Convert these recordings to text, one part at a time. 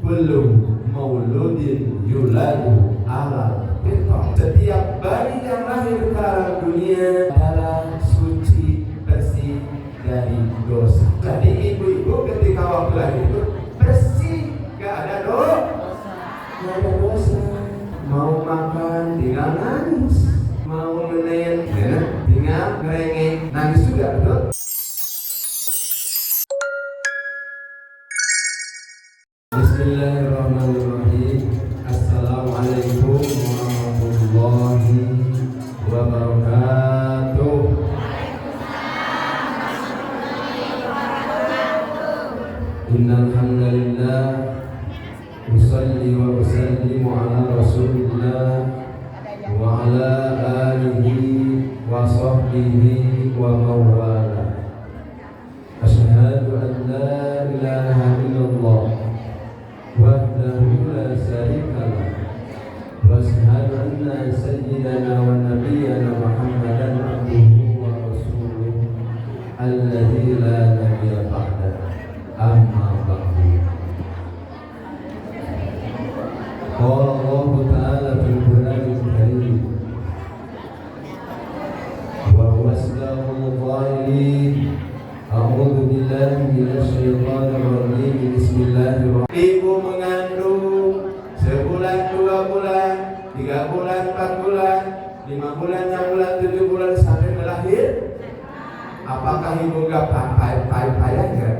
kullu mauludin yuladu ala fitrah. Setiap bayi yang lahir ke alam dunia adalah suci, bersih dari dosa. Jadi ibu-ibu ketika waktu lahir itu bersih, gak ada dosa. Gak ada dosa. Mau makan tinggal nangis, mau menaik tinggal ngerengek, nangis juga, betul? Bismillahirrahmanirrahim. Assalamualaikum warahmatullahi wabarakatuh. Innal hamdalillah usalli wa usallimu ala rasulillah wa ala alihi wa sahbihi wa mawala. Asyhadu an la ilaha illallah wahdahu la syarika lah wa asyhadu anna sayyidana wa nabiyyana Muhammadan abduhu wa rasuluh alladzi la nabiyya ba'da. Amma ba'du. Qala Allah ta'ala fil Qur'anil Karim wa huwa asdaqul qailin. A'udzu billahi minasy syaithanir rajim. Bismillahirrahmanirrahim. Ibu mengandung sebulan, 2 bulan, 3 bulan, 4 bulan, 5 bulan, 6 bulan, 7 bulan sampai melahir. Apakah ibu enggak payah enggak?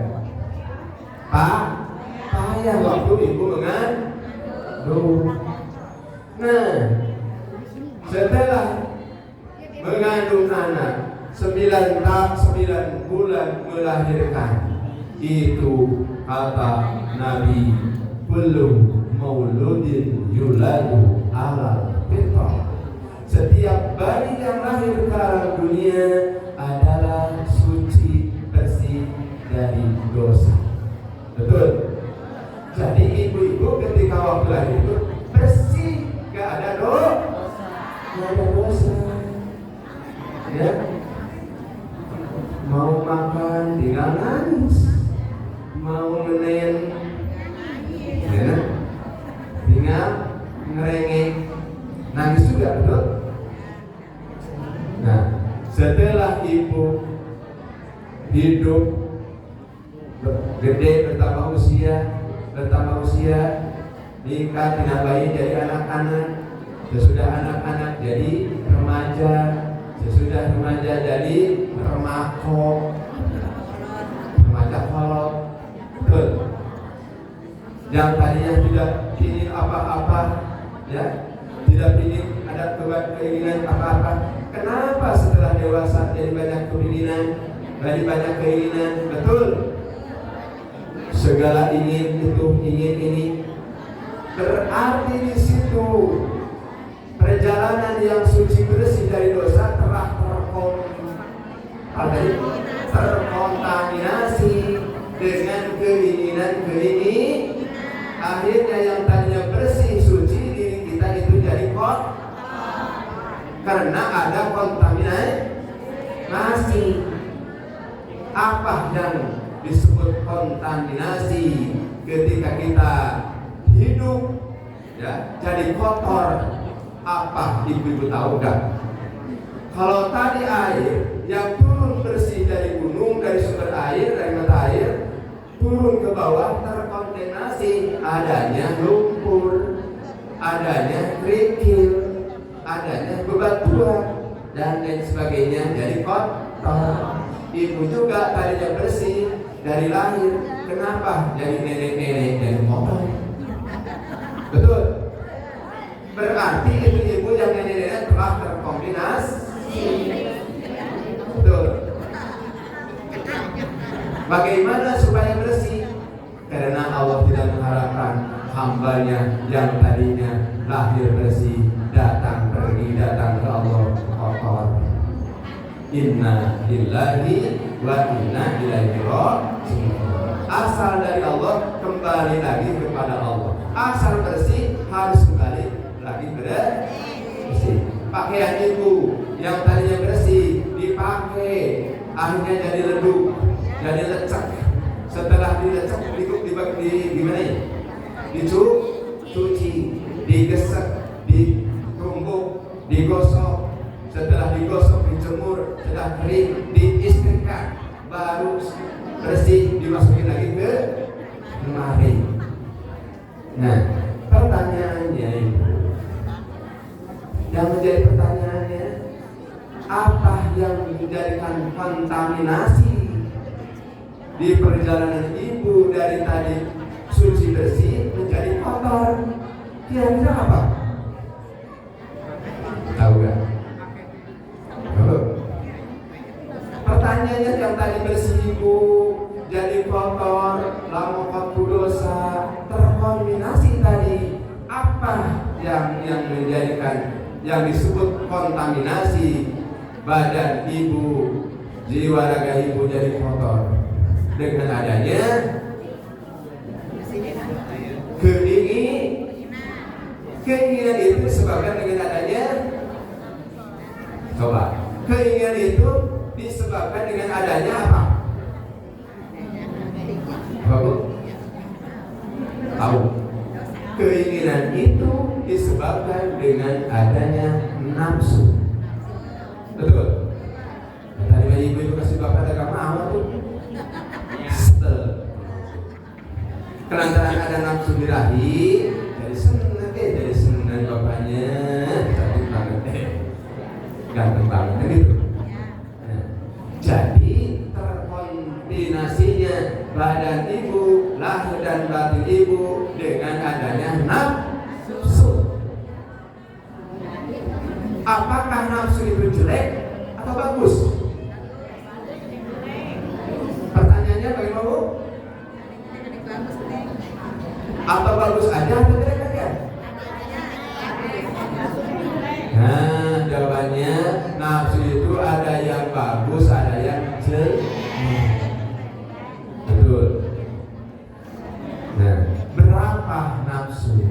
Payah waktu ibu mengandung. Nah, setelah mengandung anak 9 bulan melahirkan, itu kata Nabi, kullu mauludin yuladu ala fitrah. Setiap bayi yang lahir ke alam dunia adalah suci, bersih dari dosa. Betul? Jadi ibu-ibu ketika waktu lahir itu bersih, gak ada dosa. Gak ada dosa. Ya? Mau makan tinggal nangis, mau menaik tinggal ngerengek, nangis juga, betul? Nah, setelah ibu hidup gede, bertambah usia, nikah dengan bayi jadi anak-anak, sesudah anak-anak jadi remaja, sesudah remaja jadi remaja kolot, betul? Yang tadinya tidak ingin apa-apa, ya, tidak ingin ada keinginan apa-apa. Kenapa setelah dewasa jadi banyak keinginan, jadi banyak keinginan, betul? Segala ingin itu, ingin ini. Berarti di situ perjalanan yang suci bersih dari dosa telah terkontaminasi dengan keinginan. Akhirnya yang tadinya bersih, suci, diri kita itu jadi kotor karena ada kontaminasi. Apa yang disebut kontaminasi? Ketika kita hidup, ya, jadi kotor. Apa ibu-ibu tahu enggak? Kalau tadi air yang turun bersih dari gunung, dari sumber air, dari mata air, turun ke bawah terkontaminasi, adanya lumpur, adanya kerikil, adanya bebatuan dan lain sebagainya, jadi kotor. Ibu juga tadinya bersih dari lahir, kenapa jadi nenek-nenek dan kotor? Betul? Berarti itu ibu yang nenek-nenek telah terkombinasi. Betul. Bagaimana supaya bersih? Karena Allah tidak mengharapkan hambanya yang tadinya lahir bersih datang ke Allah kotor. Inna lillahi wa inna ilaihi raji'un. Asal dari Allah, kembali lagi kepada Allah. Asal bersih, harus kembali lagi bersih. Pakaian ibu yang tadinya bersih dipakai, akhirnya jadi leduk, jadi lecek. Setelah dilecek, gimana ya? dicuci, digesek, ditumbuk, digosok. Setelah digosok, dijemur, setelah kering, diistrikan, baru bersih, dimasukin lagi ke lemari. Nah, pertanyaannya itu, yang menjadi pertanyaannya, apa yang menjadikan kontaminasi di perjalanan ibu dari tadi suci bersih menjadi kotor? Kira-kira apa? Tahu gak? Pertanyaannya, yang tadi bersih ibu jadi kotor, lamukan dosa, terkontaminasi tadi, apa yang menjadikan yang disebut kontaminasi badan ibu, jiwa raga ibu jadi kotor? Dengan adanya keinginan itu disebabkan dengan adanya, coba, keinginan itu disebabkan dengan adanya apa? Bapak tahu? Keinginan itu disebabkan dengan adanya nafsu. Betul? Tadi ibu itu kasih bapak ada mau tuh. Kelantaran ada nafsu birahi, jadi senang bapaknya, cantik banget, ganteng banget gitu. Jadi terkombinasinya badan ibu, lahir dan batin ibu dengan adanya nafsu. Apakah nafsu itu jelek atau bagus? Pertanyaannya bagaimana, Bu? Atau bagus aja atau jelek aja? Nah, jawabannya nafsu itu ada yang bagus, ada yang jelek. Betul. Nah, berapa nafsu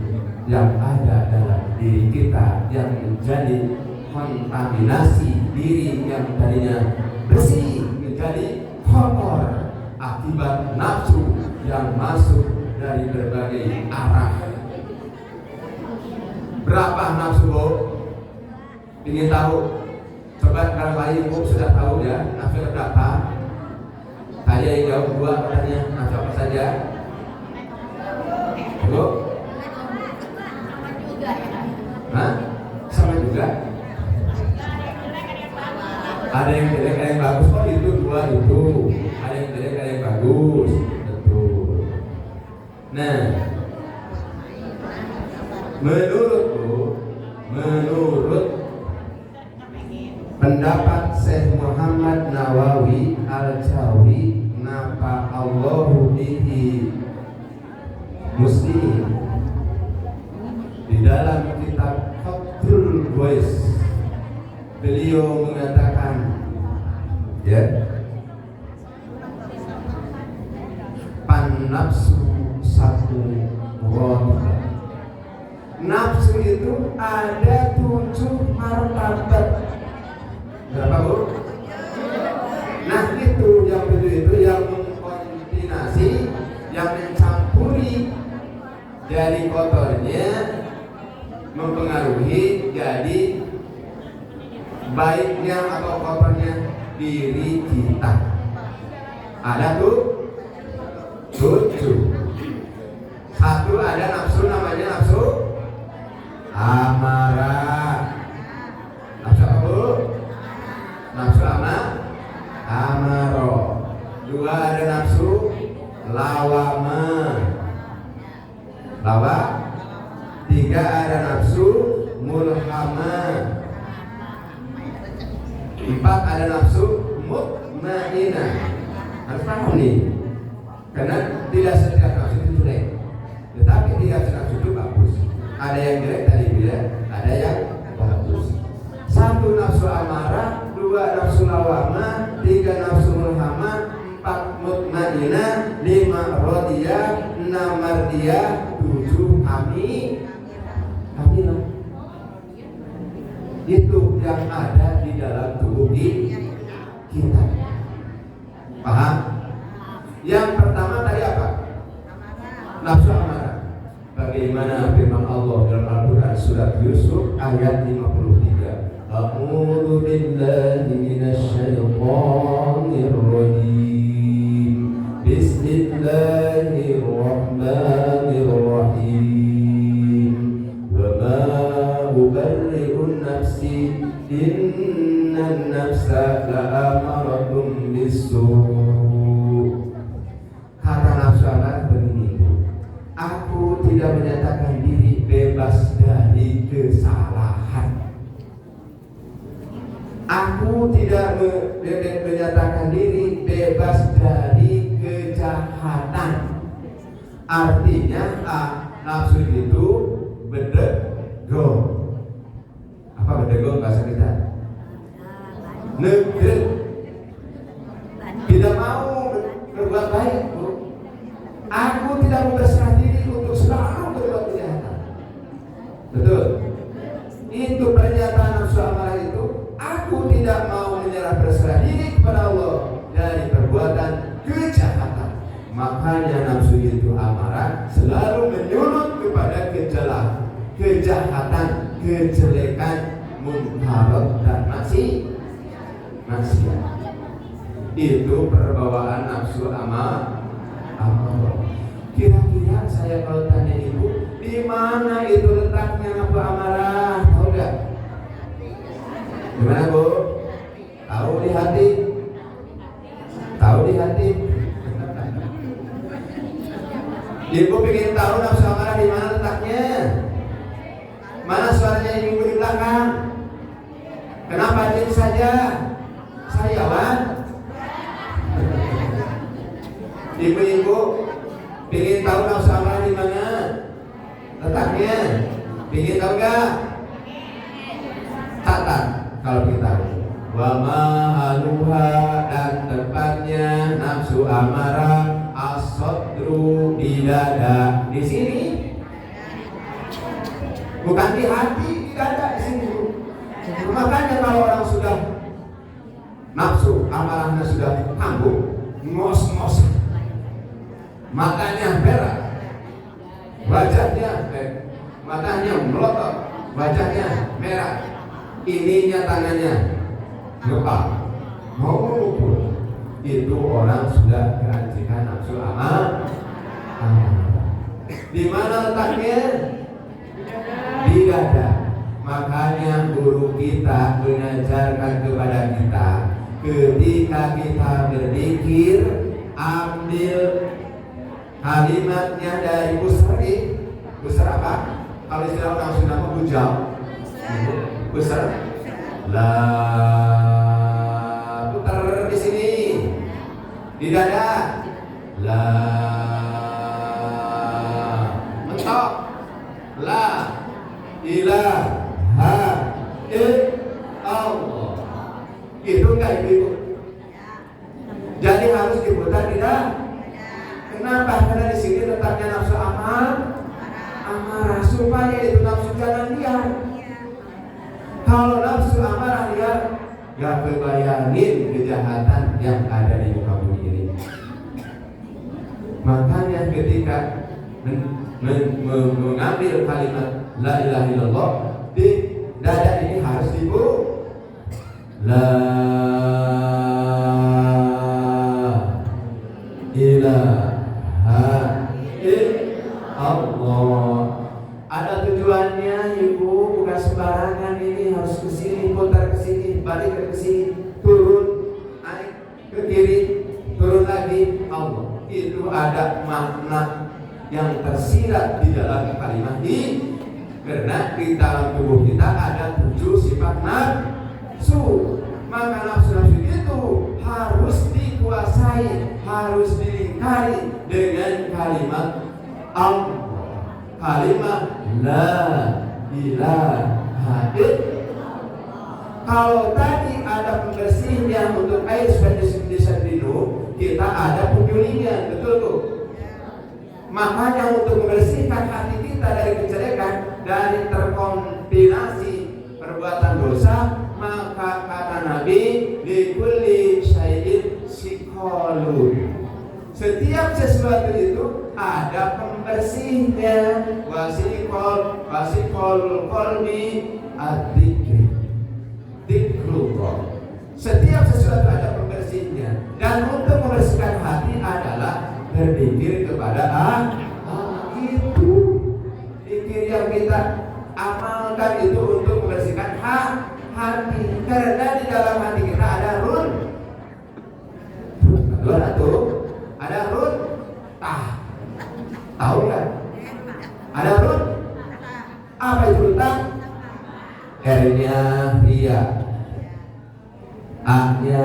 yang ada dalam diri kita yang menjadi kontaminasi diri yang tadinya bersih menjadi kotor akibat nafsu yang masuk dari berbagai arah. Berapa nafsu, Bu? Ingin tahu? Coba kalau ibu sudah tahu ya nafsu berapa? Tanya yang jawab dua, katanya nafsu apa saja? Bu? Hah? Sama juga? Ada yang jelek, ada yang bagus. Oh itu dua itu. Ada yang jelek, ada yang bagus. Nah, menurut pendapat Syekh Muhammad Nawawi Al-Jawi, napa Allahu bihi muslimin, di dalam kitab Fathul Ghais beliau mengatakan, ya, pan nafsu satu roda. Nafsu itu ada 7 martabat. Berapa, Bu? Nah itu yang 7 itu yang mengkombinasi, yang mencampuri jadi kotornya, mempengaruhi jadi baiknya atau kotornya diri kita. Ada tuh 7. Satu ada nafsu, namanya nafsu amarah. Nafsu apa, Bu? Nafsu amaro. 2 ada nafsu lawama. 3 ada nafsu mulhama. 4 ada nafsu mutmainah. Harus paham nih, karena tidak setiap nafsu itu jelek, tetapi tiap nafsu itu bagus. Ada yang jelek tadi bilang, ada yang bagus. 1 nafsu amarah, 2 nafsu lawama, 3 nafsu mulhama, 4 mutmainah, 5 rodiyah, 6 mardiyah, 7 kamilah. Itu yang ada di dalam tubuh kita. Paham? Yang pertama tadi apa? Nafsu amarah. sebagaimana firman Allah dalam Al-Quran surat Yusuf ayat 53. A'udzu billahi minasy syaithanir rajim. Bismillahirrahmanirrahim. Wa ma ubarri'un nafsi innan nafsa la'amaratun bis-su'. Kata nafsu amarah begini, aku tidak menyatakan diri bebas dari kesalahan. Aku tidak menyatakan diri bebas dari kejahatan. Artinya nafsu itu bedego. Apa bedego bahasa kita? Negeri. Tidak mau berbuat baik. Aku tidak mau berserah diri untuk selalu berbuat kejahatan. Betul? Itu pernyataan nafsu amarah itu. Aku tidak mau menyerah berserah diri kepada Allah dari perbuatan kejahatan. Makanya nafsu itu amarah selalu menyulut kepada kejahatan, kejelekan, munkarat dan maksiat. Itu perbawaan nafsu amarah. Kira-kira saya kalau tanya ibu, di mana itu letaknya nafsu amarah? Tahu nggak? Di mana bu? Tahu di hati. Tahu di hati. Ibu ingin tahu nafsu amarah di mana letaknya? Mana suaranya ibu di belakang? Kenapa diam saja? Saya Wan. Ibu-ibu ingin tahu nafsu amarah di mana letaknya? Ingin tahu nggak? Catat kalau kita wa ma'aluha, dan tempatnya nafsu amarah as-sadru, di dada. Di sini, bukan di hati, di dada, di sini. Makanya kalau orang sudah nafsu amarahnya sudah kambuh, ngos-ngos, matanya merah, wajahnya matanya melotot, wajahnya merah, ininya tangannya gepak, mau mengukur, itu orang sudah kerajinan nafsu amarah. Di mana letaknya? Di dada. Makanya guru kita mengajarkan kepada kita, ketika kita berzikir, ambil kalimatnya dari busri. Busri apa? Kalau istilah orang Sunda bujau. Busri. La, putar di sini, di dada. La, mentok. La ilaha illallah. Itu enggak ibu? Jadi harus diputar tidak? Kenapa? Karena di sini letaknya nafsu amarah, supaya itu nafsu jangan liar. Kalau nafsu amarah liar, gak kebayangin kejahatan yang ada di muka bumi ini. Makanya ketika mengambil kalimat la ilaha illallah, di dada ini harus dibuka. La ilaha illallah. Ada tujuannya ibu, bukan sembarangan. Ini harus ke sini, putar ke sini, balik ke sini, turun, naik ke kiri, turun lagi. Allah. Itu ada makna yang tersirat di dalam kalimat ini. Karena di dalam tubuh kita ada 7 sifat nafsu. Maka nafsu-nafsu itu harus dikuasai, harus dilingkari dengan kalimat Allah, kalimat la ilaha illallah. Kalau tadi ada pembersihnya untuk air supaya diminum, kita ada penyulingan, betul tuh. Makanya untuk membersihkan hati kita dari kejelekan, dari terkontaminasi perbuatan dosa, maka kata Nabi, likulli syai'in siqalun. Setiap sesuatu itu ada pembersihnya. Wasikol kolbi adzikri, dzikrullah. Setiap sesuatu ada pembersihnya, dan untuk membersihkan hati adalah berzikir kepada Allah. Itu zikir yang kita amalkan itu untuk membersihkan hati, karena di dalam hati kita ada ada tahu kan? Ada apa itu runtah? R-nya ria, A-nya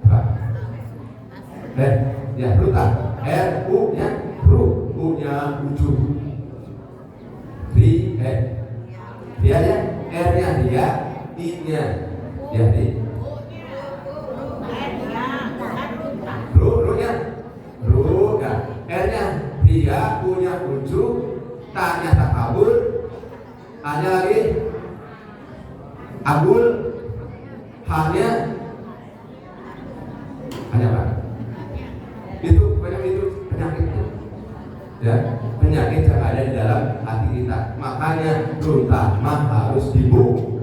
apa? Ya runtah. R, U-nya U-nya ujung. Ria ya, R-nya ria, I-nya ya di. Ru-nya R-nya ria, U-nya ujung, Ta-nya takabur, A-nya lagi abul, H-nya apa? Itu penyakit ya, penyakit yang ada di dalam hati kita. Makanya runtah harus dibuang,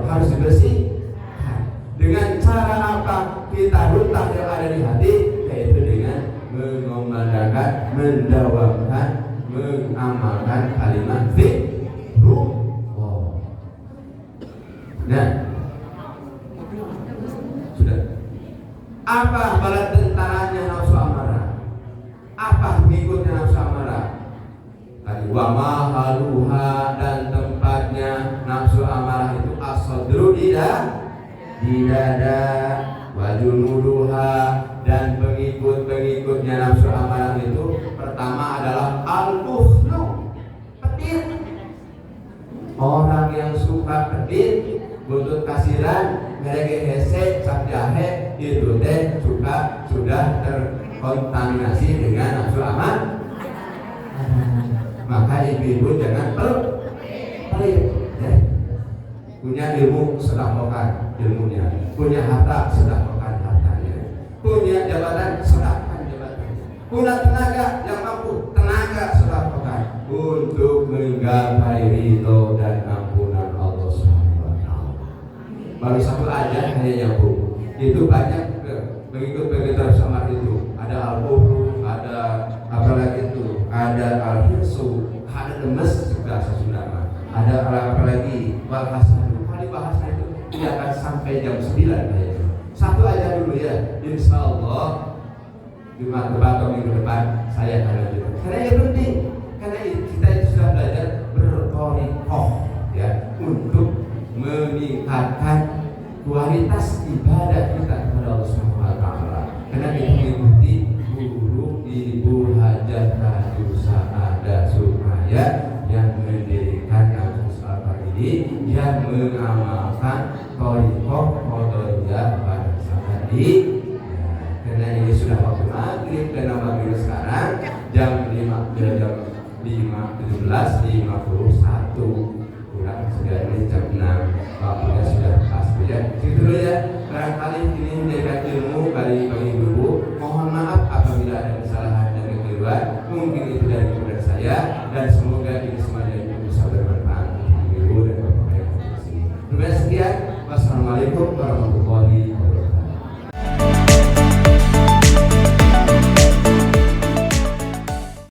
harus dibersihkan. Dengan cara apa kita runtah yang ada di hati? Yaitu dengan mengomandangkan, mendawamkan, mengamalkan kalimat zikrullah. Nah, sudah. Apa bala tentaranya nafsu amarah? Apa pengikutnya nafsu amarah? Tadi wa mahaluha, dan tempatnya nafsu amarah itu as-sadru di dada, wa junuduha, dan pengikut-pengikutnya nafsu amarah itu pertama adalah al-bukhlu, pelit. Orang yang suka pelit, buntut kasiran, mereka hese, cap jahe, itu teh sudah terkontaminasi dengan nafsu amarah. Maka ibu-ibu jangan pelit ya. Punya ilmu sedekahkan ilmunya, punya harta sedekahkan hartanya, punya jabatan sedekahkan jabatannya, punya tenaga yang mampu tenaga sedekahkan untuk menggapai ridho dan ampunan Allah Subhanahu wa taala. Baru satu aja kayaknya Bu, itu banyak pengikut-pengikut sama itu. Ada al-bukhlu, ada apalagi itu, ada al-hirsu, ada lemes juga sesudah. Ada apalagi wal-hasadu. Kali bahasa itu tidak akan sampai jam 9 kayaknya. Satu aja dulu ya. Insyaallah Jumat depan atau minggu depan saya akan lanjutkan. Karena ini penting. Karena kita itu sudah belajar berthariqah ya, untuk meningkatkan kualitas ibadah kita kepada Allah Subhanahu wa taala. Karena kita mengikuti guru ibu hajat jusa ada supaya yang mendirikan kampus ini, yang mengamalkan thariqah qadariyah pada saat ini. Karena ini sudah waktu maghrib, dan maghrib sekarang jam 5:17:51 kurang sekian jam 6, waktunya sudah pas ya. Gitu dulu ya. Barangkali ini menjadikan ilmu bagi ibu. Mohon maaf apabila ada kesalahan dan kekeliruan. Mungkin itu dari kepada saya, dan semoga ini semuanya bisa bermanfaat untuk ibu dan bapak yang ada di sini. Sekian. Wassalamualaikum warahmatullahi wabarakatuh.